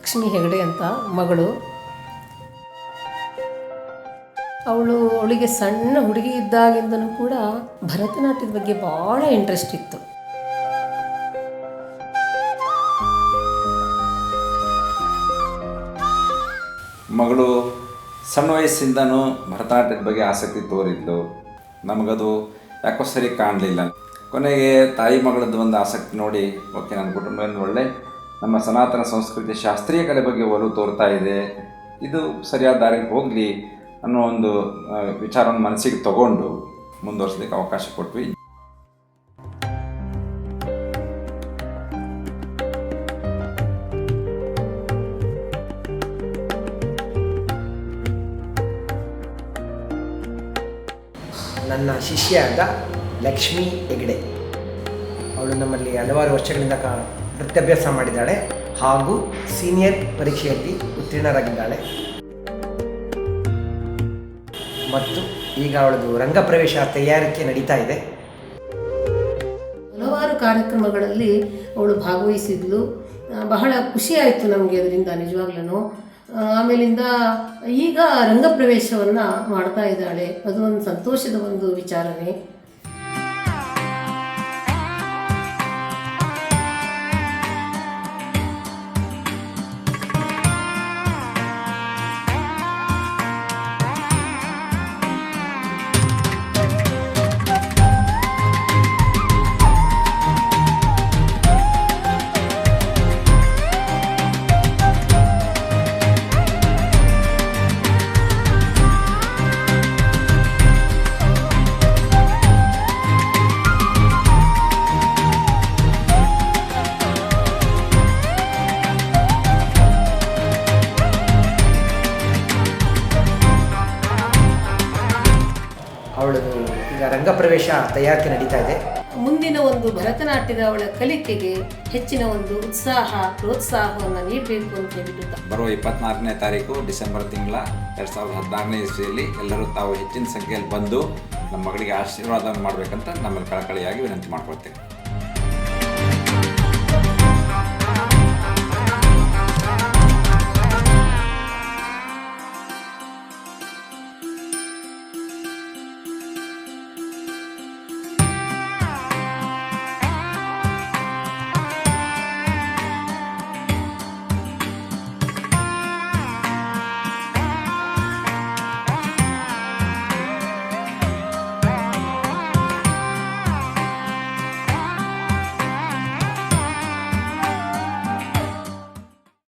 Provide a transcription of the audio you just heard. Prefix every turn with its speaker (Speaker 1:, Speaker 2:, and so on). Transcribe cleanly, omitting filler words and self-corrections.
Speaker 1: ಲಕ್ಷ್ಮಿ ಹೆಗಡೆ ಅಂತ ಮಗಳು. ಅವಳಿಗೆ ಸಣ್ಣ ಹುಡುಗಿ ಇದ್ದಾಗಿಂದನೂ ಕೂಡ ಭರತನಾಟ್ಯದ ಬಗ್ಗೆ ಭಾಳ ಇಂಟ್ರೆಸ್ಟ್ ಇತ್ತು.
Speaker 2: ಮಗಳು ಸಣ್ಣ ವಯಸ್ಸಿಂದನೂ ಭರತನಾಟ್ಯದ ಬಗ್ಗೆ ಆಸಕ್ತಿ ತೋರಿದ್ಲು. ನಮಗದು ಯಾಕೋ ಸರಿ ಕಾಣಲಿಲ್ಲ. ಕೊನೆಗೆ ತಾಯಿ ಮಗಳದ್ದು ಒಂದು ಆಸಕ್ತಿ ನೋಡಿ ಓಕೆ, ನನ್ನ ಕುಟುಂಬದಿಂದ ಒಳ್ಳೆ ನಮ್ಮ ಸನಾತನ ಸಂಸ್ಕೃತಿ ಶಾಸ್ತ್ರೀಯ ಕಲೆ ಬಗ್ಗೆ ಒಲವು ತೋರ್ತಾ ಇದೆ, ಇದು ಸರಿಯಾದ ದಾರಿಗೆ ಹೋಗಲಿ ಅನ್ನೋ ಒಂದು ವಿಚಾರವನ್ನು ಮನಸ್ಸಿಗೆ ತಗೊಂಡು ಮುಂದುವರಿಸಲಿಕ್ಕೆ ಅವಕಾಶ ಕೊಟ್ವಿ.
Speaker 3: ನನ್ನ ಶಿಷ್ಯಾದ ಲಕ್ಷ್ಮಿ ಹೆಗಡೆ, ಅವಳು ನಮ್ಮಲ್ಲಿ ಹಲವಾರು ವರ್ಷಗಳಿಂದ ನೃತ್ಯಾಭ್ಯಾಸ ಮಾಡಿದ್ದಾಳೆ ಹಾಗೂ ಸೀನಿಯರ್ ಪರೀಕ್ಷೆಯಲ್ಲಿ ಉತ್ತೀರ್ಣರಾಗಿದ್ದಾಳೆ ಮತ್ತು ಈಗ ಅವಳದು ರಂಗಪ್ರವೇಶ ತಯಾರಿಕೆ ನಡೀತಾ ಇದೆ.
Speaker 1: ಹಲವಾರು ಕಾರ್ಯಕ್ರಮಗಳಲ್ಲಿ ಅವಳು ಭಾಗವಹಿಸಿದ್ಲು. ಬಹಳ ಖುಷಿಯಾಯಿತು ನಮಗೆ ಅದರಿಂದ ನಿಜವಾಗ್ಲೂ. ಆಮೇಲಿಂದ ಈಗ ರಂಗಪ್ರವೇಶವನ್ನು ಮಾಡ್ತಾ ಇದ್ದಾಳೆ, ಅದು ಒಂದು ಸಂತೋಷದ ಒಂದು ವಿಚಾರವೇ.
Speaker 3: ಅವಳದು ಈಗ ರಂಗಪ್ರವೇಶ ತಯಾರಿಕೆ ನಡೀತಾ ಇದೆ.
Speaker 1: ಮುಂದಿನ ಒಂದು ಭರತನಾಟ್ಯದ ಅವಳ ಕಲಿಕೆಗೆ ಹೆಚ್ಚಿನ ಒಂದು ಉತ್ಸಾಹ ಪ್ರೋತ್ಸಾಹವನ್ನು ನೀಡಬೇಕು ಅಂತ ಹೇಳಿಬಿಟ್ಟು
Speaker 2: ಬರುವ 24ನೇ ತಾರೀಕು ಡಿಸೆಂಬರ್ ತಿಂಗಳ 2014ನೇ ಇಸ್ವಿಯಲ್ಲಿ ಎಲ್ಲರೂ ತಾವು ಹೆಚ್ಚಿನ ಸಂಖ್ಯೆಯಲ್ಲಿ ಬಂದು ನಮ್ಮ ಮಗಳಿಗೆ ಆಶೀರ್ವಾದವನ್ನು ಮಾಡಬೇಕಂತ ನಮ್ಮಲ್ಲಿ ಕಳಕಳಿಯಾಗಿ ವಿನಂತಿ ಮಾಡ್ಕೊಳ್ತೇವೆ.